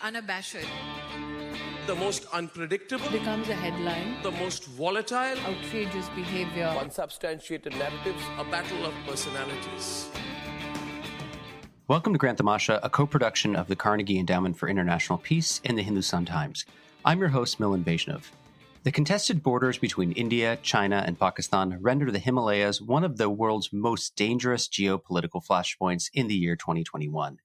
unabashed, the most unpredictable, becomes a headline, the most volatile, outrageous behavior, unsubstantiated narratives, a battle of personalities. Welcome to Grant Tamasha, a co-production of the Carnegie Endowment for International Peace and the Hindustan Times. I'm your host, Milan Vaishnav. The contested borders between India, China, and Pakistan render the Himalayas one of the world's most dangerous geopolitical flashpoints in the year 2021.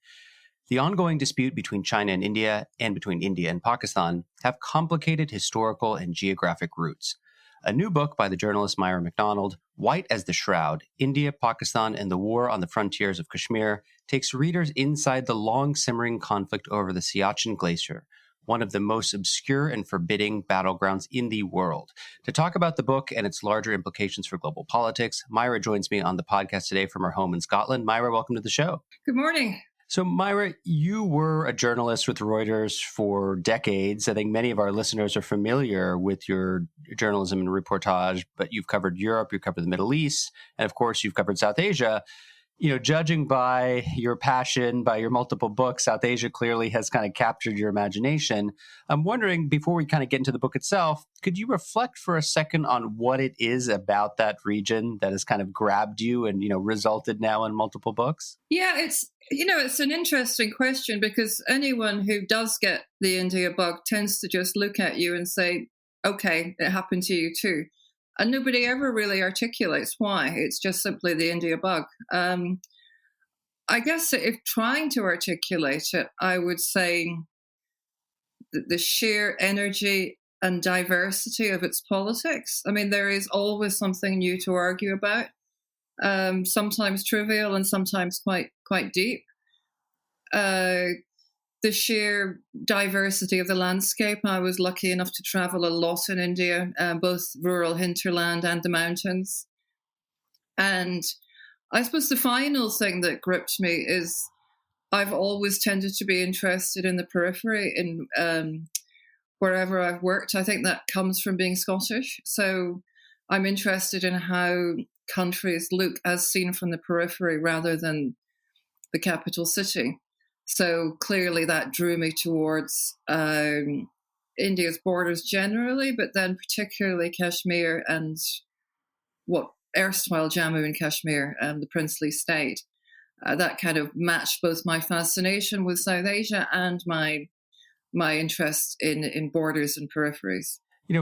The ongoing dispute between China and India, and between India and Pakistan, have complicated historical and geographic roots. A new book by the journalist Myra MacDonald, White as the Shroud, India, Pakistan, and the War on the Frontiers of Kashmir, takes readers inside the long-simmering conflict over the Siachen glacier, one of the most obscure and forbidding battlegrounds in the world. To talk about the book and its larger implications for global politics, Myra joins me on the podcast today from her home in Scotland. Myra, welcome to the show. Good morning. So, Myra, you were a journalist with Reuters for decades. I think many of our listeners are familiar with your journalism and reportage, but you've covered Europe, you've covered the Middle East, and of course, you've covered South Asia. You know, judging by your passion, by your multiple books, South Asia clearly has kind of captured your imagination. I'm wondering, before we kind of get into the book itself, could you reflect for a second on what it is about that region that has kind of grabbed you and, resulted now in multiple books? Yeah, it's an interesting question because anyone who does get the India bug tends to just look at you and say, okay, it happened to you too. And nobody ever really articulates why. It's just simply the India bug. I guess if trying to articulate it, I would say that the sheer energy and diversity of its politics. I mean, there is always something new to argue about, sometimes trivial and sometimes quite deep. The sheer diversity of the landscape. I was lucky enough to travel a lot in India, both rural hinterland and the mountains. And I suppose the final thing that gripped me is I've always tended to be interested in the periphery in wherever I've worked. I think that comes from being Scottish. So I'm interested in how countries look as seen from the periphery rather than the capital city. So clearly that drew me towards India's borders generally, but then particularly Kashmir and what erstwhile Jammu and Kashmir, the princely state. That kind of matched both my fascination with South Asia and my interest in borders and peripheries.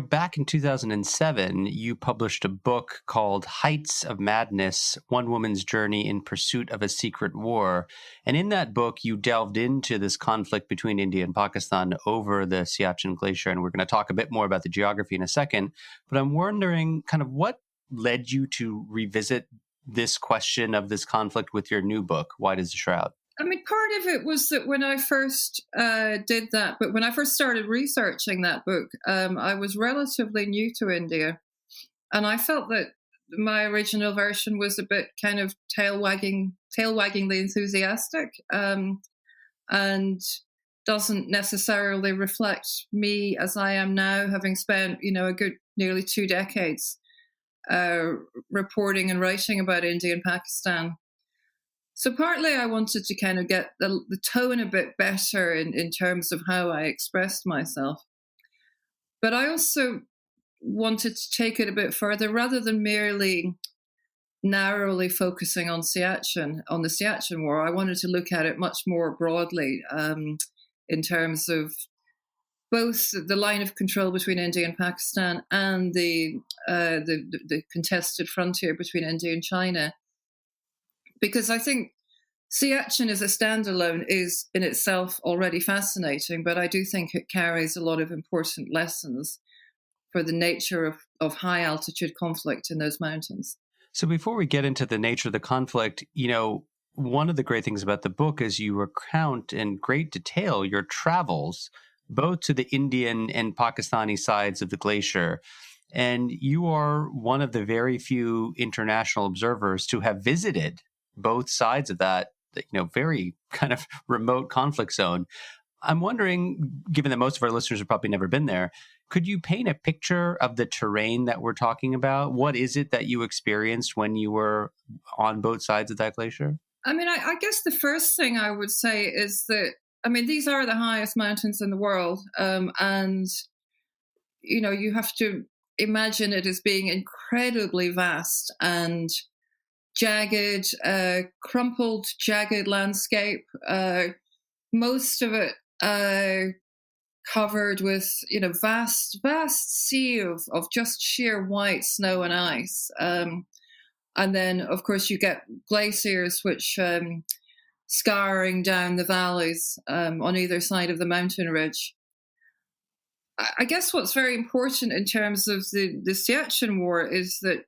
Back in 2007, you published a book called Heights of Madness, One Woman's Journey in Pursuit of a Secret War. And in that book, you delved into this conflict between India and Pakistan over the Siachen Glacier. And we're going to talk a bit more about the geography in a second. But I'm wondering kind of what led you to revisit this question of this conflict with your new book, White as the Shroud? I mean, part of it was that when I first did that, but when I first started researching that book, I was relatively new to India. And I felt that my original version was a bit kind of tail-waggingly enthusiastic and doesn't necessarily reflect me as I am now, having spent, a good nearly 2 decades reporting and writing about India and Pakistan. So partly I wanted to kind of get the tone a bit better in terms of how I expressed myself. But I also wanted to take it a bit further rather than merely narrowly focusing on the Siachen War. I wanted to look at it much more broadly in terms of both the line of control between India and Pakistan and the contested frontier between India and China. Because I think Siachen as a standalone is in itself already fascinating, but I do think it carries a lot of important lessons for the nature of high altitude conflict in those mountains. So before we get into the nature of the conflict, one of the great things about the book is you recount in great detail your travels, both to the Indian and Pakistani sides of the glacier. And you are one of the very few international observers to have visited both sides of that, very kind of remote conflict zone. I'm wondering, given that most of our listeners have probably never been there, could you paint a picture of the terrain that we're talking about? What is it that you experienced when you were on both sides of that glacier? I mean, I guess the first thing I would say is that I mean, these are the highest mountains in the world. And, you have to imagine it as being incredibly vast and jagged, crumpled, jagged landscape. Most of it covered with, vast, vast sea of just sheer white snow and ice. And then, of course, you get glaciers which scouring down the valleys on either side of the mountain ridge. I guess what's very important in terms of the Siachen War is that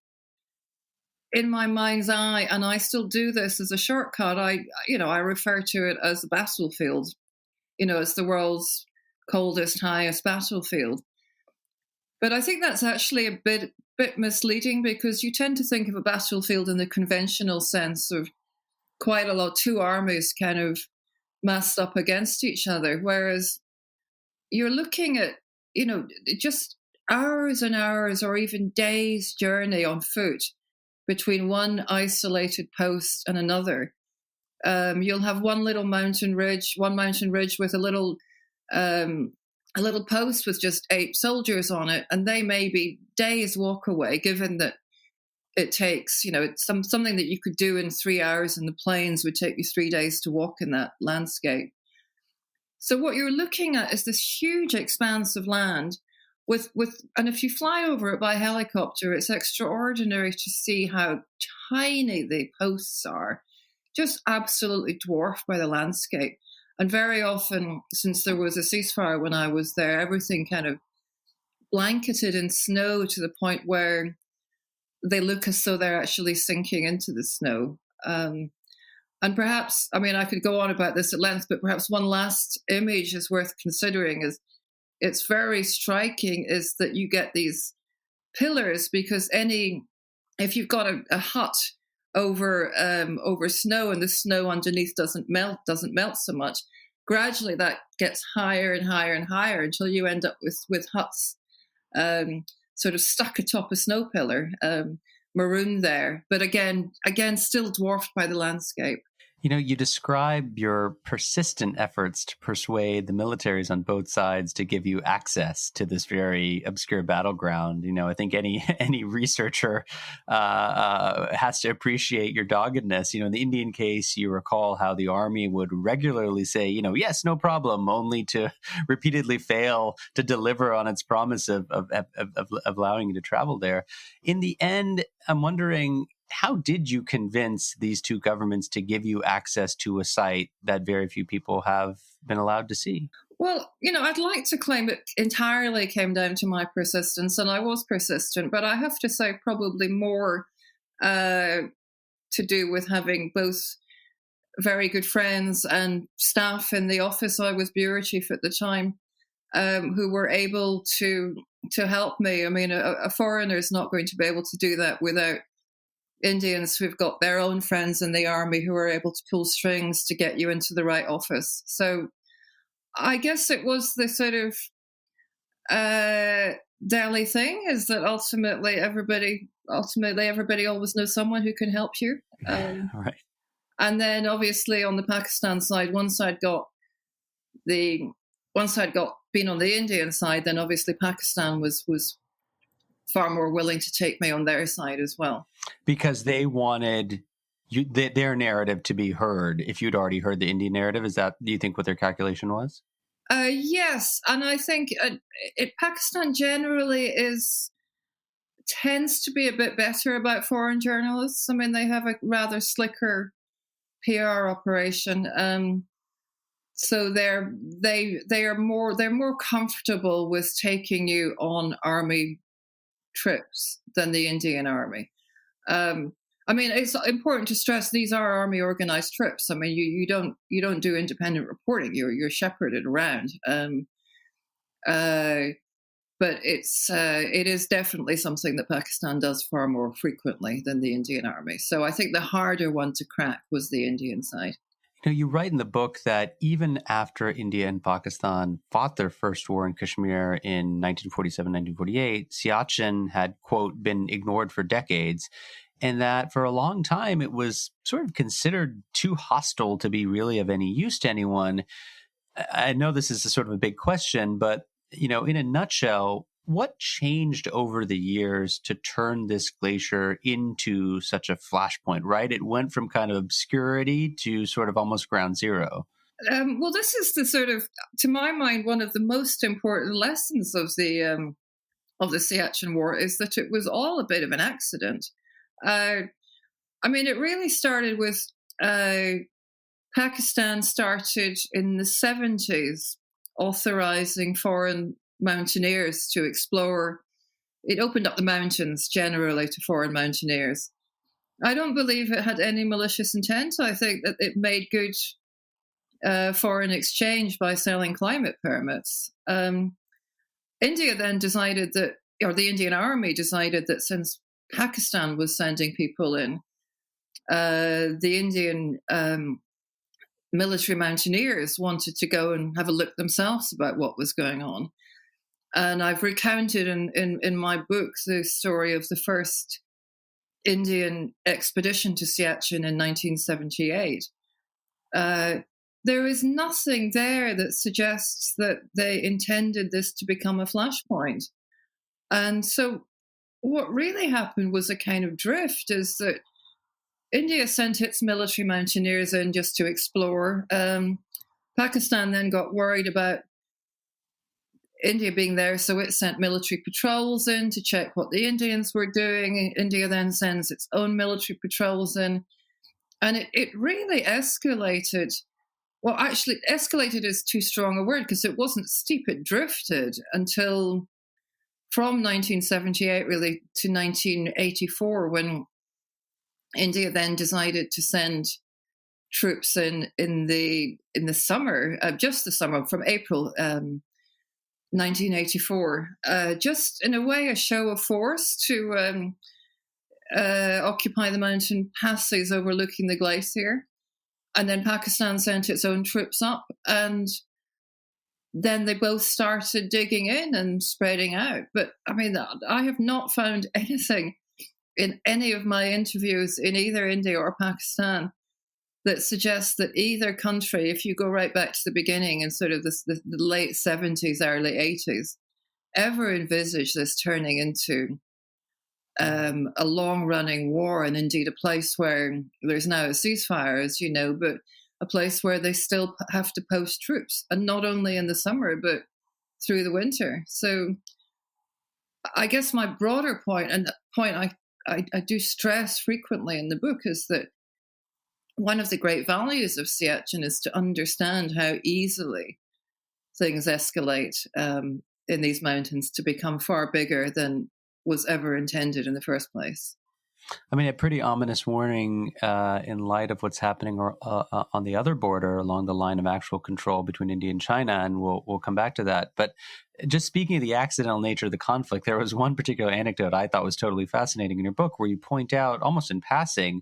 in my mind's eye, and I still do this as a shortcut, I refer to it as a battlefield, as the world's coldest, highest battlefield. But I think that's actually a bit misleading, because you tend to think of a battlefield in the conventional sense of quite a lot, two armies kind of massed up against each other, whereas you're looking at, just hours and hours or even days' journey on foot between one isolated post and another. You'll have one mountain ridge with a little post with just 8 soldiers on it, and they may be days' walk away, given that it takes, it's something that you could do in 3 hours in the plains would take you 3 days to walk in that landscape. So what you're looking at is this huge expanse of land and if you fly over it by helicopter, it's extraordinary to see how tiny the posts are, just absolutely dwarfed by the landscape. And very often, since there was a ceasefire when I was there, everything kind of blanketed in snow to the point where they look as though they're actually sinking into the snow. And perhaps, I could go on about this at length, but perhaps one last image is worth considering. It's very striking is that you get these pillars, because if you've got a hut over snow and the snow underneath doesn't melt so much, gradually that gets higher and higher and higher until you end up with huts sort of stuck atop a snow pillar, marooned there. But again, still dwarfed by the landscape. You describe your persistent efforts to persuade the militaries on both sides to give you access to this very obscure battleground. I think any researcher has to appreciate your doggedness. In the Indian case, you recall how the army would regularly say, yes, no problem, only to repeatedly fail to deliver on its promise of allowing you to travel there. In the end, I'm wondering, how did you convince these two governments to give you access to a site that very few people have been allowed to see? Well, I'd like to claim it entirely came down to my persistence, and I was persistent, but I have to say probably more to do with having both very good friends and staff in the office. I was bureau chief at the time, who were able to help me. A foreigner is not going to be able to do that without Indians who've got their own friends in the army who are able to pull strings to get you into the right office. So I guess it was the sort of Delhi thing, is that ultimately everybody always knows someone who can help you. Right. And then obviously on the Pakistan side, one side got being on the Indian side, then obviously Pakistan was far more willing to take me on their side as well. Because they wanted their narrative to be heard. If you'd already heard the Indian narrative, do you think what their calculation was? Yes. And I think Pakistan generally tends to be a bit better about foreign journalists. They have a rather slicker PR operation. So they're more comfortable with taking you on army trips than the Indian army. It's important to stress these are army organized trips. You don't do independent reporting. You're shepherded around. But it is definitely something that Pakistan does far more frequently than the Indian army. So I think the harder one to crack was the Indian side. You write in the book that even after India and Pakistan fought their first war in Kashmir in 1947, 1948, Siachen had, quote, been ignored for decades, and that for a long time it was sort of considered too hostile to be really of any use to anyone. I know this is a sort of a big question, but, in a nutshell, what changed over the years to turn this glacier into such a flashpoint, right? It went from kind of obscurity to sort of almost ground zero. Well, this is the sort of, to my mind, one of the most important lessons of the Siachen War is that it was all a bit of an accident. It really started with Pakistan started in the 70s authorizing foreign mountaineers to explore. It opened up the mountains generally to foreign mountaineers. I don't believe it had any malicious intent. I think that it made good foreign exchange by selling climate permits. India then decided that, or the Indian Army decided that since Pakistan was sending people in, the Indian military mountaineers wanted to go and have a look themselves about what was going on. And I've recounted in my book the story of the first Indian expedition to Siachen in 1978. There is nothing there that suggests that they intended this to become a flashpoint. And so what really happened was a kind of drift, is that India sent its military mountaineers in just to explore. Pakistan then got worried about India being there, so it sent military patrols in to check what the Indians were doing. India then sends its own military patrols in. And it really escalated. Well, actually, escalated is too strong a word because it wasn't steep. It drifted until from 1978 really to 1984, when India then decided to send troops in the summer, just the summer, from April 1984, just in a way a show of force to occupy the mountain passes overlooking the glacier. And then Pakistan sent its own troops up, and then they both started digging in and spreading out. But I have not found anything in any of my interviews in either India or Pakistan that suggests that either country, if you go right back to the beginning and sort of the late 70s, early 80s, ever envisaged this turning into a long-running war, and indeed a place where there's now a ceasefire, as you know, but a place where they still have to post troops, and not only in the summer, but through the winter. So I guess my broader point, and the point I do stress frequently in the book, is that one of the great values of Siachen is to understand how easily things escalate in these mountains to become far bigger than was ever intended in the first place. A pretty ominous warning in light of what's happening on the other border along the line of actual control between India and China, and we'll come back to that. But just speaking of the accidental nature of the conflict, there was one particular anecdote I thought was totally fascinating in your book, where you point out, almost in passing,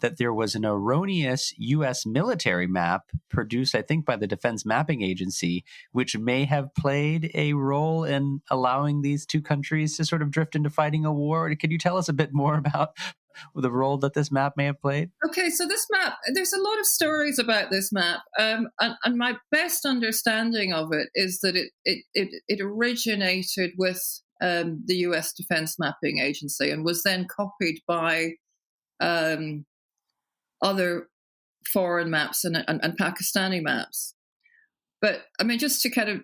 that there was an erroneous U.S. military map produced, I think, by the Defense Mapping Agency, which may have played a role in allowing these two countries to sort of drift into fighting a war. Could you tell us a bit more about the role that this map may have played? Okay, so this map, there's a lot of stories about this map, and my best understanding of it is that it originated with the U.S. Defense Mapping Agency and was then copied by other foreign maps and Pakistani maps. But just to kind of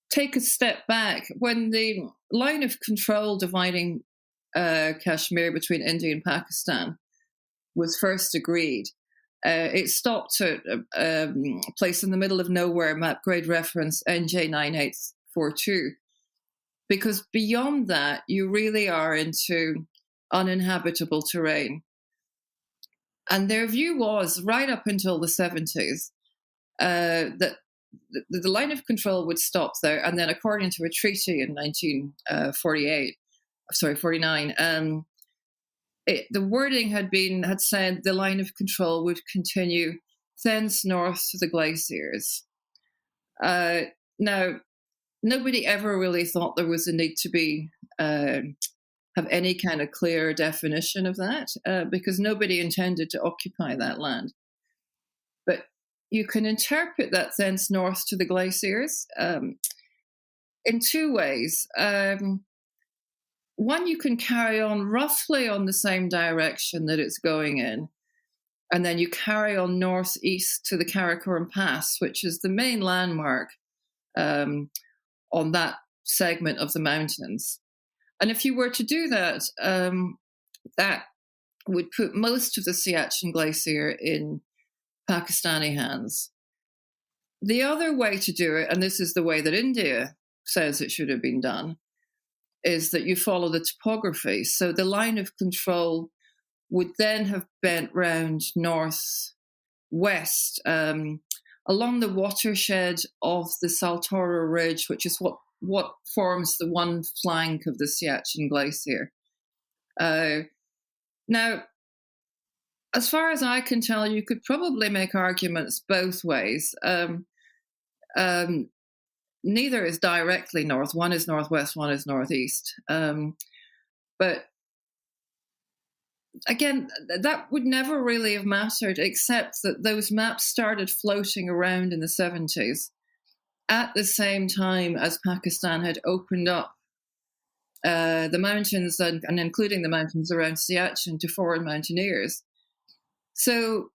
take a step back, when the line of control dividing Kashmir between India and Pakistan was first agreed, it stopped at a place in the middle of nowhere, map grade reference NJ9842, because beyond that, you really are into uninhabitable terrain. And their view was, right up until the 70s, that the line of control would stop there. And then, according to a treaty in 1949, the wording had said the line of control would continue thence north to the glaciers. Now, nobody ever really thought there was a need to be have any kind of clear definition of that, because nobody intended to occupy that land. But, you can interpret that thence north to the glaciers in two ways. One, you can carry on roughly on the same direction that it's going in, and then you carry on northeast to the Karakoram Pass, which is the main landmark on that segment of the mountains. And if you were to do that, that would put most of the Siachen Glacier in Pakistani hands. The other way to do it, and this is the way that India says it should have been done, is that you follow the topography. So the line of control would then have bent round northwest along the watershed of the Saltoro Ridge, which is what forms the one flank of the Siachen Glacier. Now, as far as I can tell, you could probably make arguments both ways. Neither is directly north. One is northwest, one is northeast. But again, that would never really have mattered, except that those maps started floating around in the 70s at the same time as Pakistan had opened up the mountains and including the mountains around Siachen to foreign mountaineers. So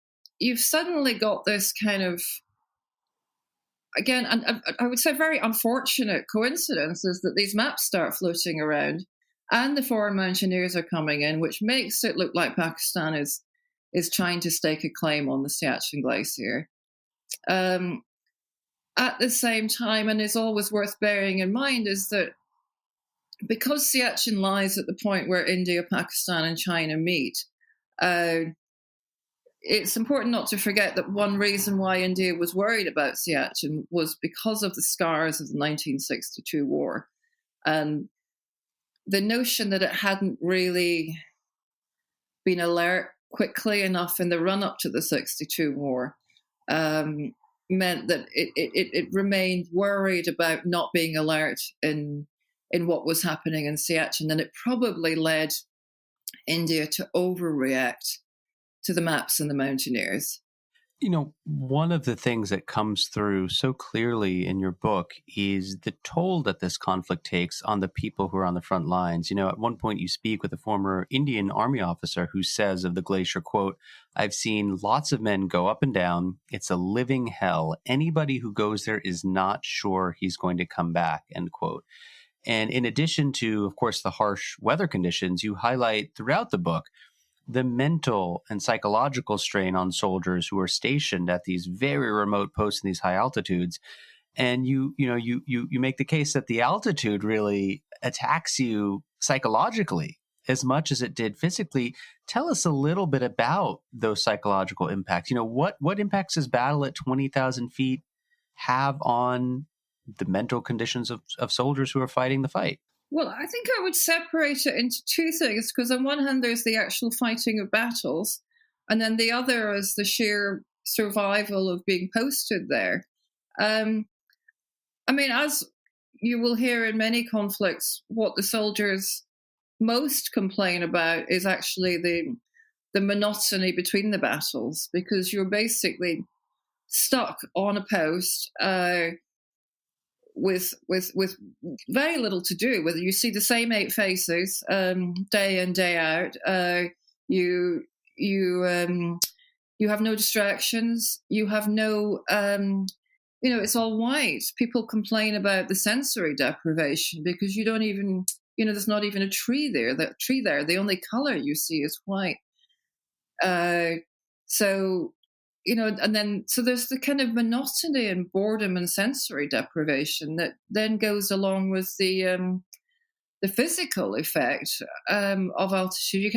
you've suddenly got this kind of, again, I would say very unfortunate coincidence is that these maps start floating around and the foreign mountaineers are coming in, which makes it look like Pakistan is trying to stake a claim on the Siachen Glacier. At the same time, and it's always worth bearing in mind, is that because Siachen lies at the point where India, Pakistan, and China meet, it's important not to forget that one reason why India was worried about Siachen was because of the scars of the 1962 war. And the notion that it hadn't really been alert quickly enough in the run-up to the 62 war meant that it remained worried about not being alert in what was happening in Siachen. And it probably led India to overreact to the maps and the mountaineers. You know, one of the things that comes through so clearly in your book is the toll that this conflict takes on the people who are on the front lines. You know, at one point you speak with a former Indian Army officer who says of the glacier, quote, "I've seen lots of men go up and down. It's a living hell. Anybody who goes there is not sure he's going to come back," end quote. And in addition to, of course, the harsh weather conditions, you highlight throughout the book the mental and psychological strain on soldiers who are stationed at these very remote posts in these high altitudes. And you make the case that the altitude really attacks you psychologically as much as it did physically. Tell us a little bit about those psychological impacts. You know, what impacts does battle at 20,000 feet have on the mental conditions of soldiers who are fighting the fight? Well, I think I would separate it into two things, because on one hand, there's the actual fighting of battles, and then the other is the sheer survival of being posted there. I mean, as you will hear in many conflicts, what the soldiers most complain about is actually the monotony between the battles, because you're basically stuck on a post with very little to do. Whether you see the same 8 faces day in, day out, you have no distractions. You have no, it's all white. People complain about the sensory deprivation because you don't even, there's not even a tree there. The only color you see is white. So there's the kind of monotony and boredom and sensory deprivation that then goes along with the physical effect of altitude.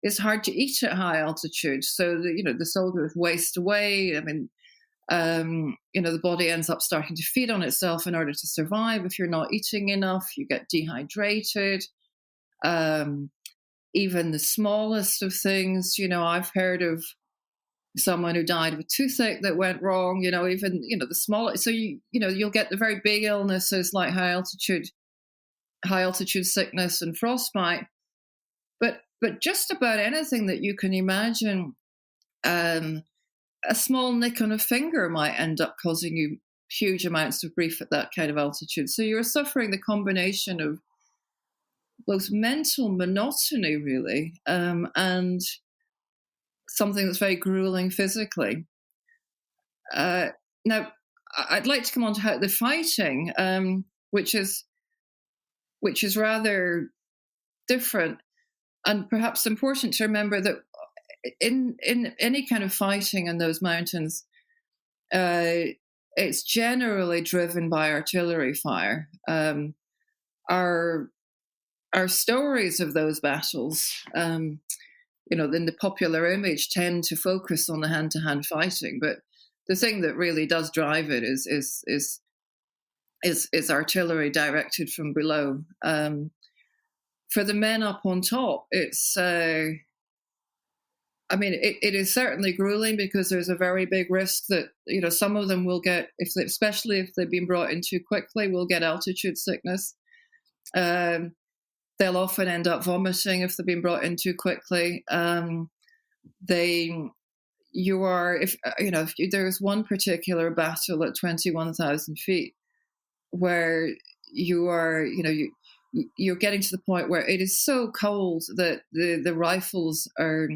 It's hard to eat at high altitude. So the soldiers waste away. I mean, the body ends up starting to feed on itself in order to survive. If you're not eating enough, you get dehydrated. Even the smallest of things, I've heard of someone who died of a toothache that went wrong, even the small. So you'll get the very big illnesses like high altitude sickness and frostbite, but just about anything that you can imagine a small nick on a finger might end up causing you huge amounts of grief at that kind of altitude. So you're suffering the combination of both mental monotony, really, and something that's very grueling physically. Now, I'd like to come on to how the fighting, which is rather different, and perhaps important to remember that in any kind of fighting in those mountains, it's generally driven by artillery fire. Our stories of those battles, in the popular image, tend to focus on the hand-to-hand fighting, but the thing that really does drive it is artillery directed from below. For the men up on top, it's it is certainly grueling because there's a very big risk that some of them will get, especially if they've been brought in too quickly, will get altitude sickness. They'll often end up vomiting if they've been brought in too quickly. There's one particular battle at 21,000 feet where you're getting to the point where it is so cold that the rifles are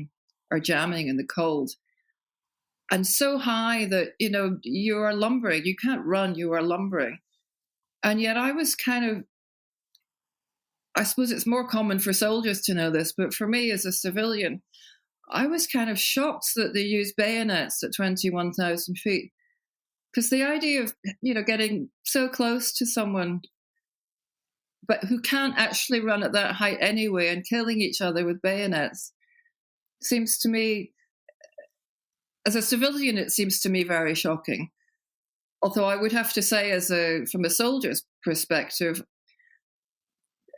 jamming in the cold, and so high that you are lumbering. You can't run. You are lumbering. And yet I suppose it's more common for soldiers to know this, but for me as a civilian, I was kind of shocked that they use bayonets at 21,000 feet, because the idea of getting so close to someone but who can't actually run at that height anyway and killing each other with bayonets seems to me, as a civilian, it seems to me very shocking. Although I would have to say, from a soldier's perspective,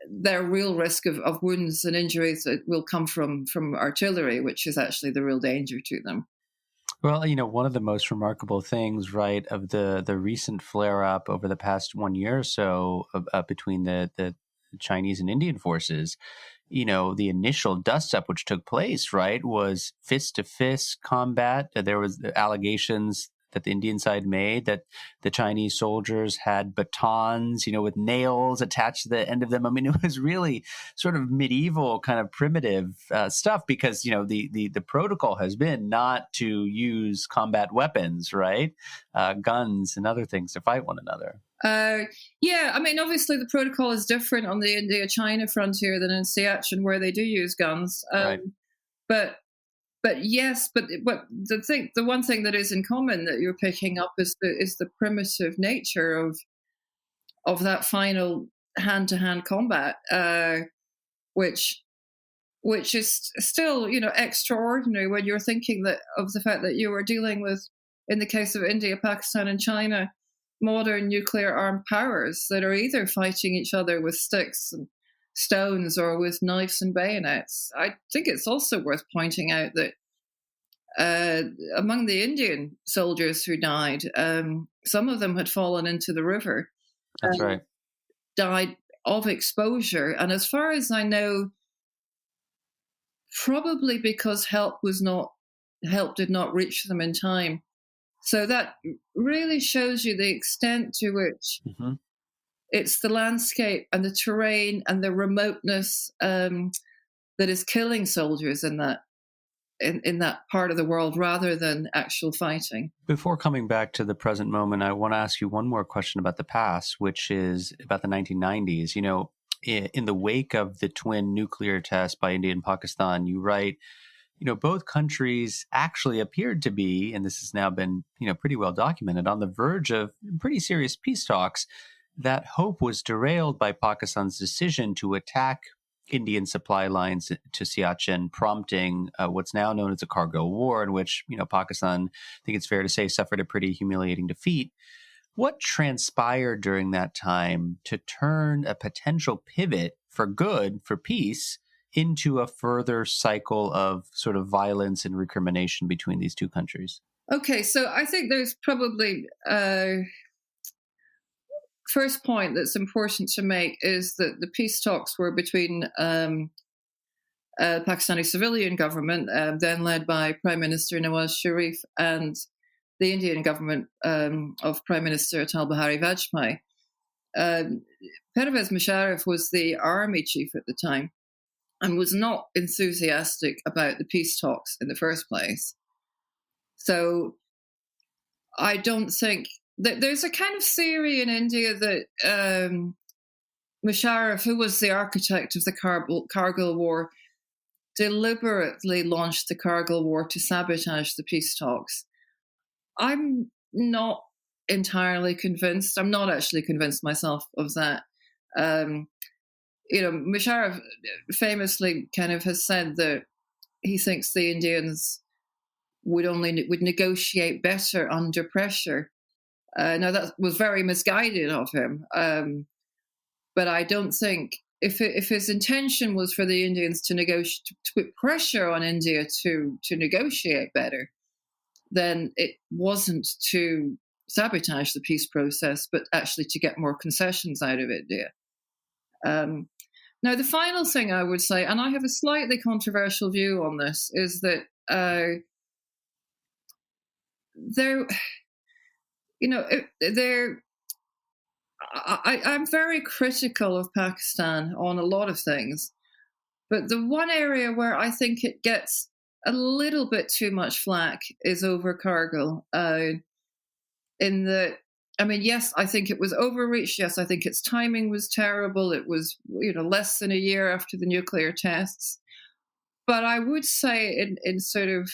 their real risk of wounds and injuries that will come from artillery, which is actually the real danger to them. Well, one of the most remarkable things, right, of the recent flare-up over the past 1 year or so between the Chinese and Indian forces, the initial dust-up which took place, right, was fist-to-fist combat. There was allegations that the Indian side made that the Chinese soldiers had batons, with nails attached to the end of them. I mean, it was really sort of medieval kind of primitive stuff because, the protocol has been not to use combat weapons, right? Guns and other things to fight one another. Obviously the protocol is different on the India-China frontier than in Siachen, where they do use guns. Right. But the one thing that is in common that you're picking up is the primitive nature of that final hand-to-hand combat, which is still extraordinary when you're thinking of the fact that you are dealing with, in the case of India, Pakistan, and China, modern nuclear armed powers that are either fighting each other with sticks and stones or with knives and bayonets. I think it's also worth pointing out that among the Indian soldiers who died, some of them had fallen into the river. That's right. Died of exposure. And as far as I know, probably because help did not reach them in time. So that really shows you the extent to which it's the landscape and the terrain and the remoteness that is killing soldiers in that part of the world rather than actual fighting. Before coming back to the present moment, I want to ask you one more question about the past, which is about the 1990s. In the wake of the twin nuclear tests by India and Pakistan, you write, both countries actually appeared to be, and this has now been, pretty well documented, on the verge of pretty serious peace talks. That hope was derailed by Pakistan's decision to attack Indian supply lines to Siachen, prompting what's now known as a Kargil War, in which, Pakistan, I think it's fair to say, suffered a pretty humiliating defeat. What transpired during that time to turn a potential pivot for good, for peace, into a further cycle of sort of violence and recrimination between these two countries? Okay, so I think there's probably first point that's important to make is that the peace talks were between Pakistani civilian government, then led by Prime Minister Nawaz Sharif, and the Indian government of Prime Minister Atal Bihari Vajpayee. Pervez Musharraf was the army chief at the time and was not enthusiastic about the peace talks in the first place. So I don't think that there's a kind of theory in India that Musharraf, who was the architect of the Kargil War, deliberately launched the Kargil War to sabotage the peace talks. I'm not entirely convinced. I'm not actually convinced myself of that. Musharraf famously kind of has said that he thinks the Indians would negotiate better under pressure. Now that was very misguided of him, but I don't think if his intention was for the Indians to negotiate, to put pressure on India to negotiate better, then it wasn't to sabotage the peace process, but actually to get more concessions out of India. Now, the final thing I would say, and I have a slightly controversial view on this, is that I'm very critical of Pakistan on a lot of things, but the one area where I think it gets a little bit too much flack is over Kargil. Yes, I think it was overreach. Yes, I think its timing was terrible. It was, less than a year after the nuclear tests. But I would say in sort of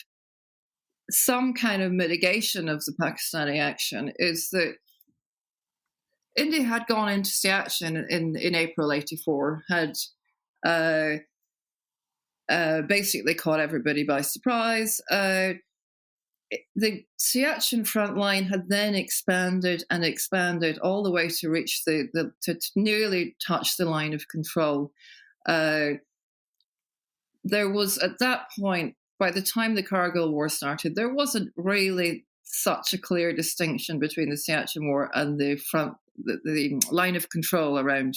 some kind of mitigation of the Pakistani action is that India had gone into Siachen in April '84, had basically caught everybody by surprise. The Siachen front line had then expanded and expanded all the way to reach to nearly touch the line of control. There was, at that point, by the time the Kargil War started, there wasn't really such a clear distinction between the Siachen War and the line of control around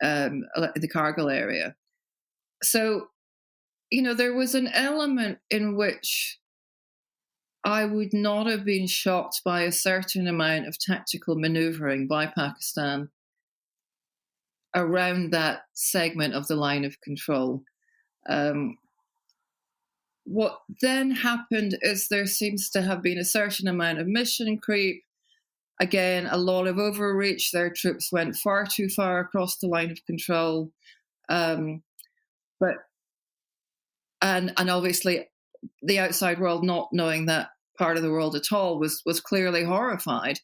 the Kargil area. So, there was an element in which I would not have been shocked by a certain amount of tactical maneuvering by Pakistan around that segment of the line of control. What then happened is there seems to have been a certain amount of mission creep. Again, a lot of overreach. Their troops went far too far across the line of control. And obviously the outside world, not knowing that part of the world at all, was clearly horrified.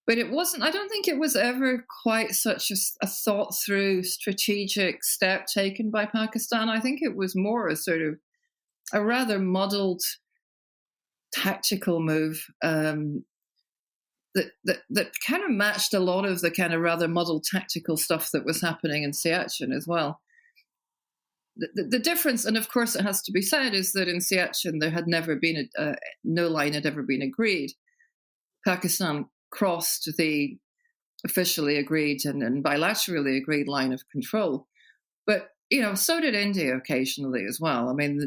But it wasn't, I don't think it was ever quite such a thought through strategic step taken by Pakistan. I think it was more a sort of a rather muddled tactical move that kind of matched a lot of the kind of rather muddled tactical stuff that was happening in Siachen as well. The difference, and of course it has to be said, is that in Siachen there had never been no line had ever been agreed. Pakistan crossed the officially agreed and bilaterally agreed line of control, but so did India occasionally as well. I mean,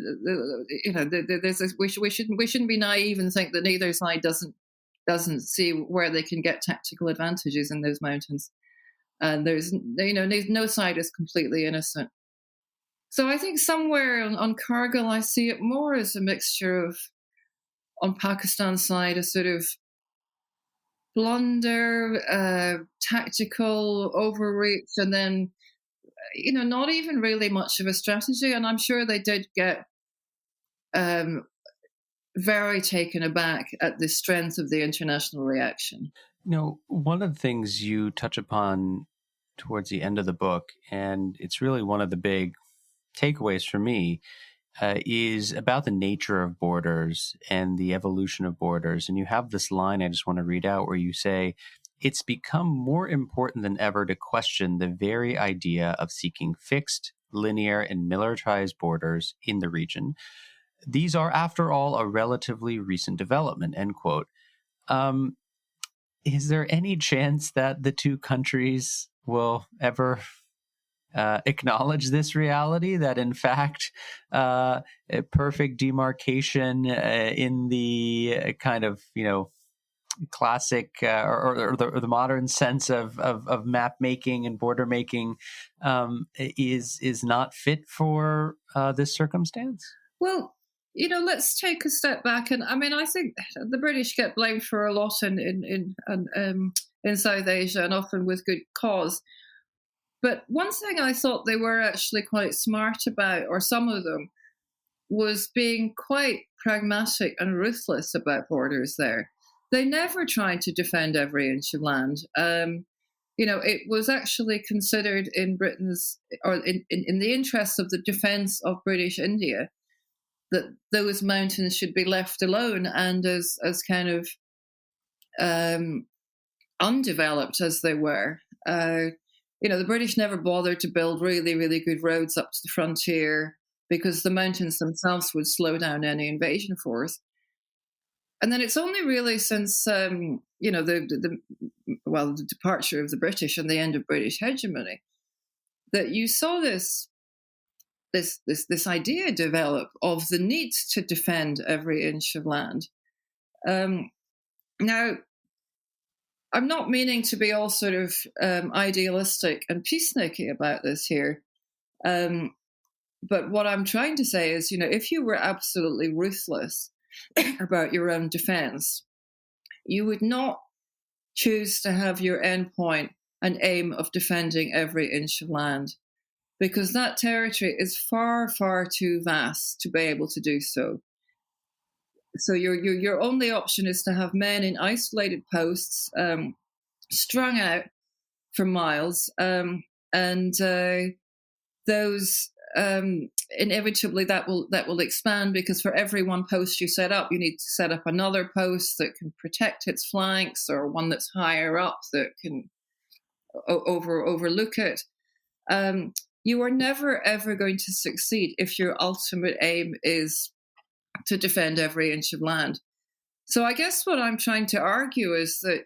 we shouldn't be naive and think that neither side doesn't see where they can get tactical advantages in those mountains, and there's no side is completely innocent. So I think somewhere on Kargil, I see it more as a mixture of, on Pakistan's side, a sort of blunder, tactical overreach, and then, not even really much of a strategy. And I'm sure they did get very taken aback at the strength of the international reaction. One of the things you touch upon towards the end of the book, and it's really one of the big takeaways for me, is about the nature of borders and the evolution of borders. And you have this line I just want to read out where you say, "It's become more important than ever to question the very idea of seeking fixed, linear, and militarized borders in the region. These are, after all, a relatively recent development," end quote. Is there any chance that the two countries will ever acknowledge this reality that, in fact, a perfect demarcation in the kind of, classic or the modern sense of map making and border making is not fit for this circumstance? Well, let's take a step back, and I think the British get blamed for a lot in South Asia, and often with good cause. But one thing I thought they were actually quite smart about, or some of them, was being quite pragmatic and ruthless about borders there. They never tried to defend every inch of land. It was actually considered in Britain's, or in the interests of the defence of British India, that those mountains should be left alone and as kind of undeveloped as they were. The British never bothered to build really, really good roads up to the frontier because the mountains themselves would slow down any invasion force. And then it's only really since the departure of the British and the end of British hegemony that you saw this idea develop of the need to defend every inch of land. Now, I'm not meaning to be all sort of idealistic and peaceniky about this here. But what I'm trying to say is, if you were absolutely ruthless about your own defense, you would not choose to have your endpoint and aim of defending every inch of land, because that territory is far, far too vast to be able to do so. So your only option is to have men in isolated posts, strung out for miles, and those inevitably that will expand, because for every one post you set up, you need to set up another post that can protect its flanks, or one that's higher up that can overlook it. You are never ever going to succeed if your ultimate aim is to defend every inch of land. So I guess what I'm trying to argue is that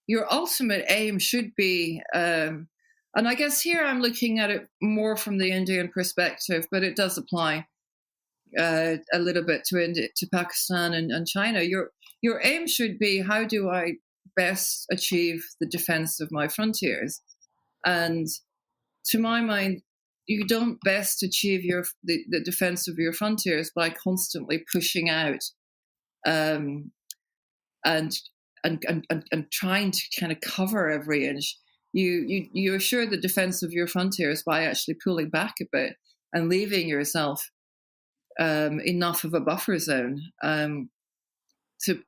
your ultimate aim should be, and I guess here I'm looking at it more from the Indian perspective, but it does apply a little bit to India, to Pakistan and China. Your aim should be, how do I best achieve the defense of my frontiers? And to my mind, you don't best achieve the defense of your frontiers by constantly pushing out and trying to kind of cover every inch. You assure the defense of your frontiers by actually pulling back a bit and leaving yourself enough of a buffer zone to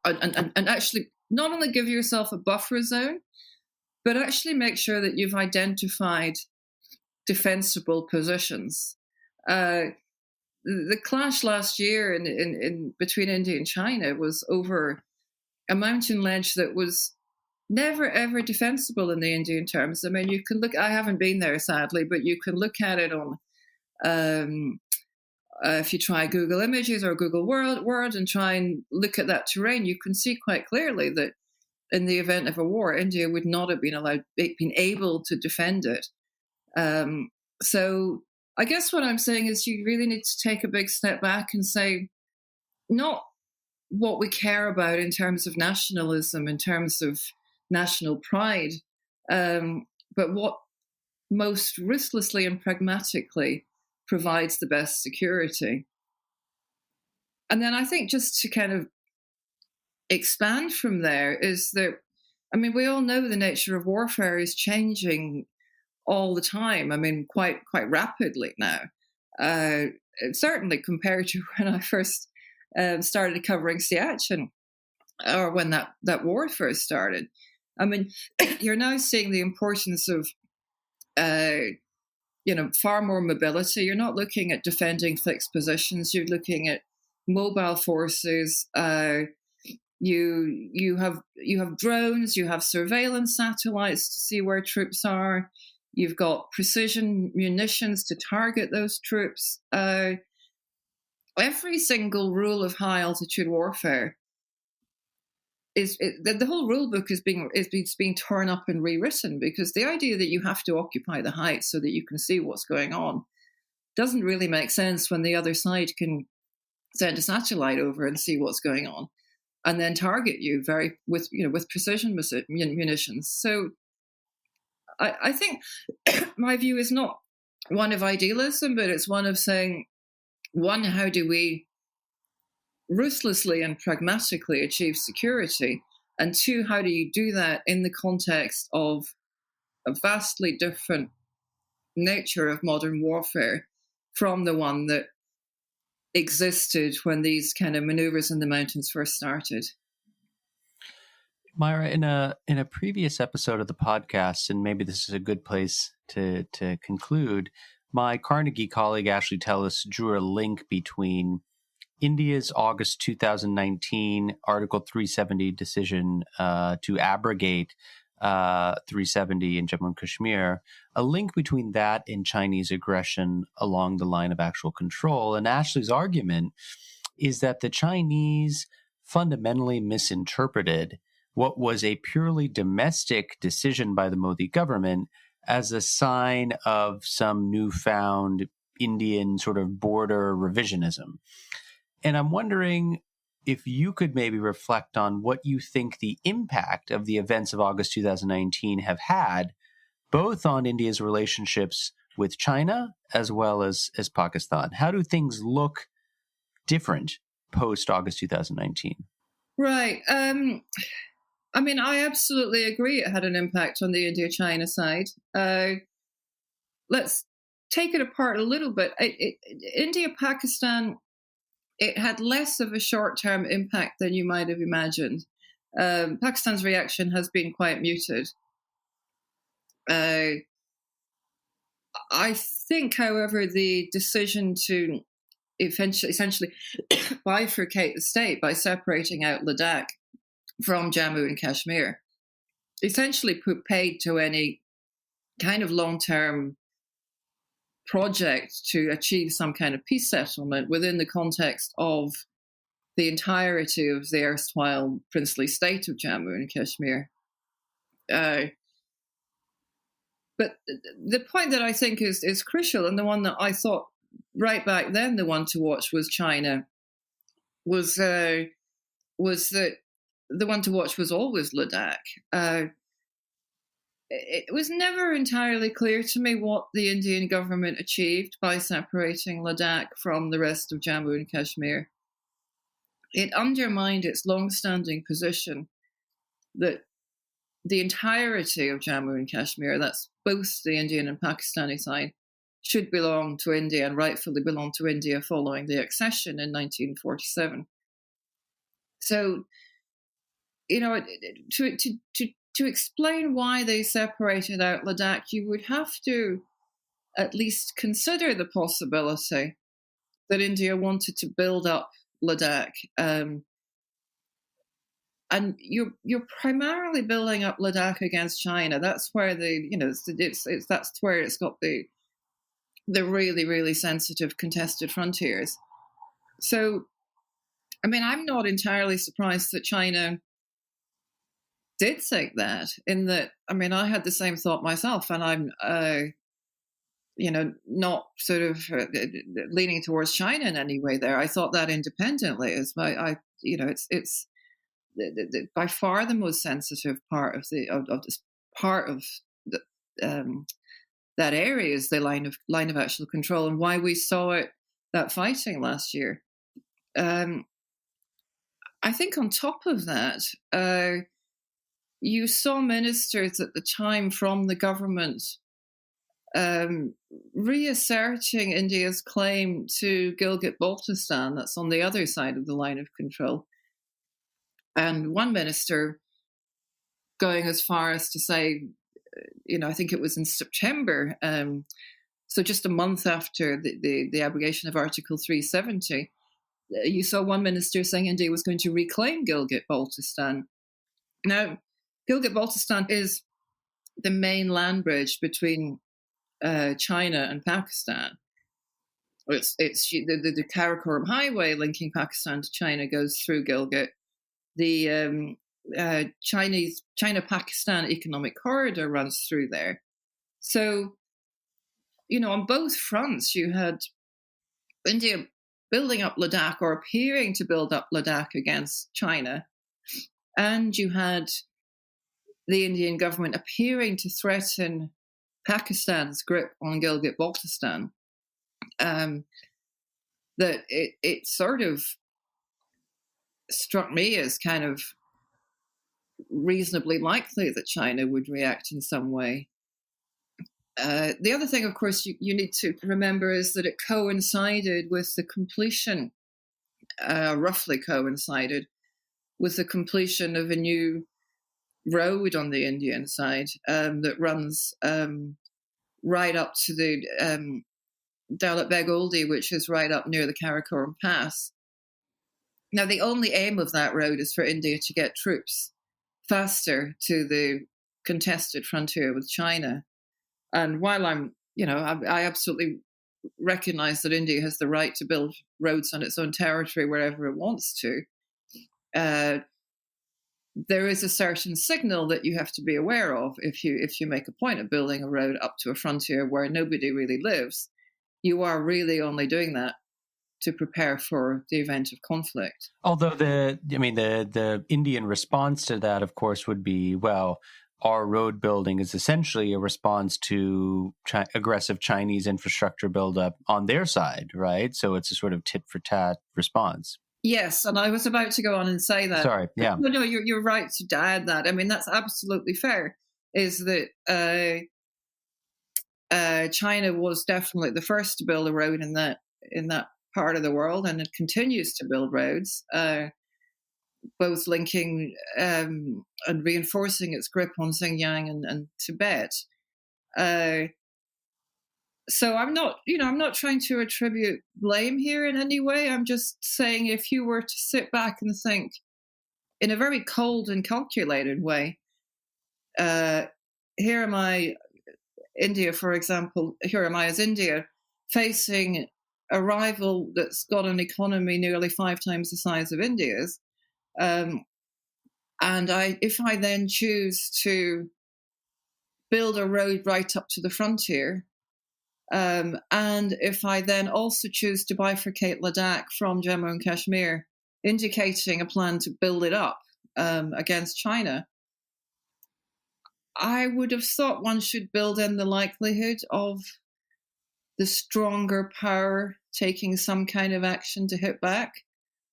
actually not only give yourself a buffer zone, but actually make sure that you've identified defensible positions. The clash last year in between India and China was over a mountain ledge that was never ever defensible in the Indian terms. I mean, you can look. I haven't been there, sadly, but you can look at it on. If you try Google Images or Google World and try and look at that terrain, you can see quite clearly that in the event of a war, India would not have been able to defend it. So I guess what I'm saying is you really need to take a big step back and say, not what we care about in terms of nationalism, in terms of national pride, but what most ruthlessly and pragmatically provides the best security. And then I think just to kind of expand from there is that, I mean, we all know the nature of warfare is changing all the time. I mean, quite rapidly now. Certainly compared to when I first started covering Siachen, or when that war first started. I mean, you're now seeing the importance of far more mobility. You're not looking at defending fixed positions. You're looking at mobile forces. You have drones. You have surveillance satellites to see where troops are. You've got precision munitions to target those troops. Every single rule of high altitude warfare the whole rule book is being torn up and rewritten, because the idea that you have to occupy the heights so that you can see what's going on doesn't really make sense when the other side can send a satellite over and see what's going on and then target you with precision munitions. So I think my view is not one of idealism, but it's one of saying, one, how do we ruthlessly and pragmatically achieve security? And two, how do you do that in the context of a vastly different nature of modern warfare from the one that existed when these kind of maneuvers in the mountains first started? Myra, in a previous episode of the podcast, and maybe this is a good place to conclude, my Carnegie colleague Ashley Tellis drew a link between India's August 2019 Article 370 decision to abrogate 370 in Jammu and Kashmir, a link between that and Chinese aggression along the line of actual control. And Ashley's argument is that the Chinese fundamentally misinterpreted what was a purely domestic decision by the Modi government as a sign of some newfound Indian sort of border revisionism. And I'm wondering if you could maybe reflect on what you think the impact of the events of August 2019 have had, both on India's relationships with China as well as Pakistan. How do things look different post-August 2019? Right. I mean, I absolutely agree it had an impact on the India-China side. Let's take it apart a little bit. India-Pakistan, it had less of a short-term impact than you might have imagined. Pakistan's reaction has been quite muted. I think, however, the decision to essentially bifurcate the state by separating out Ladakh from Jammu and Kashmir essentially put paid to any kind of long-term project to achieve some kind of peace settlement within the context of the entirety of the erstwhile princely state of Jammu and Kashmir. But the point that I think is crucial, and the one that I thought right back then the one to watch was China, was that the one to watch was always Ladakh. It was never entirely clear to me what the Indian government achieved by separating Ladakh from the rest of Jammu and Kashmir. It undermined its long-standing position that the entirety of Jammu and Kashmir, that's both the Indian and Pakistani side, should belong to India and rightfully belong to India following the accession in 1947. So, you know, to explain why they separated out Ladakh, you would have to at least consider the possibility that India wanted to build up Ladakh. And you're primarily building up Ladakh against China. That's where that's where it's got the really, really sensitive contested frontiers. So, I mean, I'm not entirely surprised that China did think that, in that, I mean, I had the same thought myself, and I'm, not sort of leaning towards China in any way there. I thought that independently is it's by far the most sensitive part of this part of the, that area is the line of actual control, and why we saw that fighting last year. I think on top of that, you saw ministers at the time from the government reasserting India's claim to Gilgit-Baltistan, that's on the other side of the line of control. And one minister going as far as to say, I think it was in September, so just a month after the abrogation of Article 370, you saw one minister saying India was going to reclaim Gilgit-Baltistan. Now, Gilgit-Baltistan is the main land bridge between China and Pakistan. It's the Karakoram Highway linking Pakistan to China goes through Gilgit. The China-Pakistan economic corridor runs through there. So, on both fronts, you had India building up Ladakh or appearing to build up Ladakh against China. And you had the Indian government appearing to threaten Pakistan's grip on Gilgit-Baltistan. That it sort of struck me as kind of reasonably likely that China would react in some way. The other thing, of course, you need to remember is that it coincided with the completion, roughly coincided with the completion of a new road on the Indian side that runs right up to the Daulat Beg Oldi, which is right up near the Karakoram Pass. Now, the only aim of that road is for India to get troops faster to the contested frontier with China. And while I absolutely recognize that India has the right to build roads on its own territory wherever it wants to, there is a certain signal that you have to be aware of if you make a point of building a road up to a frontier where nobody really lives. You are really only doing that to prepare for the event of conflict. Although the Indian response to that, of course, would be, well, our road building is essentially a response to aggressive Chinese infrastructure buildup on their side, right? So it's a sort of tit-for-tat response. Yes, and I was about to go on and say that. Sorry, yeah. No, you're right to add that. I mean, that's absolutely fair, is that China was definitely the first to build a road in that part of the world, and it continues to build roads, both linking and reinforcing its grip on Xinjiang and Tibet. So I'm not trying to attribute blame here in any way. I'm just saying if you were to sit back and think in a very cold and calculated way, here am I, India, for example, here am I as India facing a rival that's got an economy nearly 5 times the size of India's. And if I then choose to build a road right up to the frontier, and if I then also choose to bifurcate Ladakh from Jammu and Kashmir, indicating a plan to build it up against China, I would have thought one should build in the likelihood of the stronger power taking some kind of action to hit back.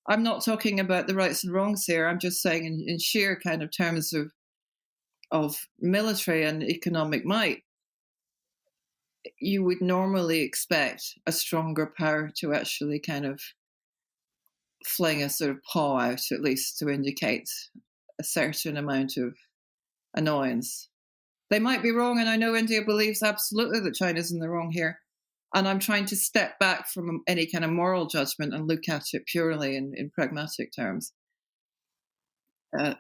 I'm not talking about the rights and wrongs here. I'm just saying in sheer kind of terms of military and economic might, you would normally expect a stronger power to actually kind of fling a sort of paw out, at least to indicate a certain amount of annoyance. They might be wrong, and I know India believes absolutely that China's in the wrong here. And I'm trying to step back from any kind of moral judgment and look at it purely in pragmatic terms. I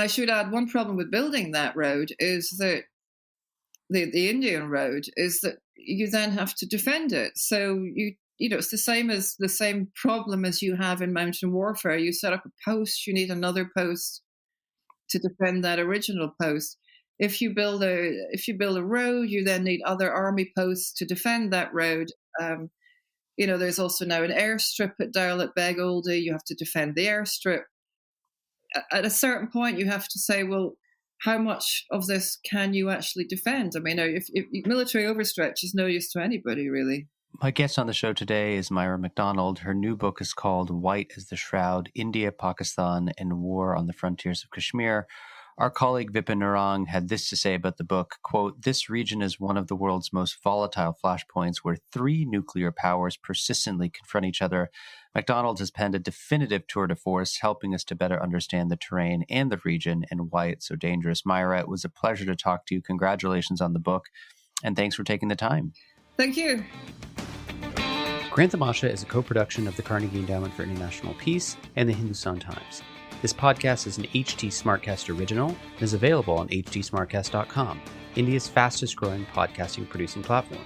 should add one problem with building that road is that the Indian road is that you then have to defend it. So it's the same problem as you have in mountain warfare. You set up a post, you need another post to defend that original post. If you build a road, you then need other army posts to defend that road. There's also now an airstrip at Daulat Beg Oldi. You have to defend the airstrip. At a certain point, you have to say, well, how much of this can you actually defend? I mean, if military overstretch is no use to anybody, really. My guest on the show today is Myra MacDonald. Her new book is called White as the Shroud, India, Pakistan, and War on the Frontiers of Kashmir. Our colleague Vipin Narang had this to say about the book, quote, "This region is one of the world's most volatile flashpoints where 3 nuclear powers persistently confront each other. MacDonald has penned a definitive tour de force, helping us to better understand the terrain and the region and why it's so dangerous." Myra, it was a pleasure to talk to you. Congratulations on the book, and thanks for taking the time. Thank you. Grant the Masha is a co-production of the Carnegie Endowment for International Peace and the Hindustan Times. This podcast is an HT Smartcast original and is available on htsmartcast.com, India's fastest-growing podcasting producing platform.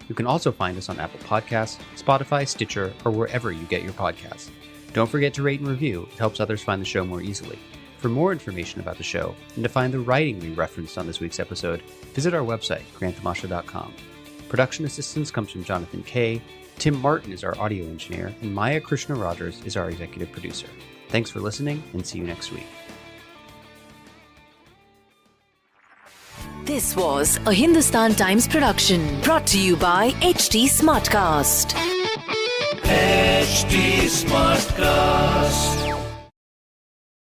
You can also find us on Apple Podcasts, Spotify, Stitcher, or wherever you get your podcasts. Don't forget to rate and review. It helps others find the show more easily. For more information about the show and to find the writing we referenced on this week's episode, visit our website, grantthemasha.com. Production assistance comes from Jonathan Kay. Tim Martin is our audio engineer, and Maya Krishna Rogers is our executive producer. Thanks for listening, and see you next week. This was a Hindustan Times production brought to you by HT Smartcast. HT Smartcast.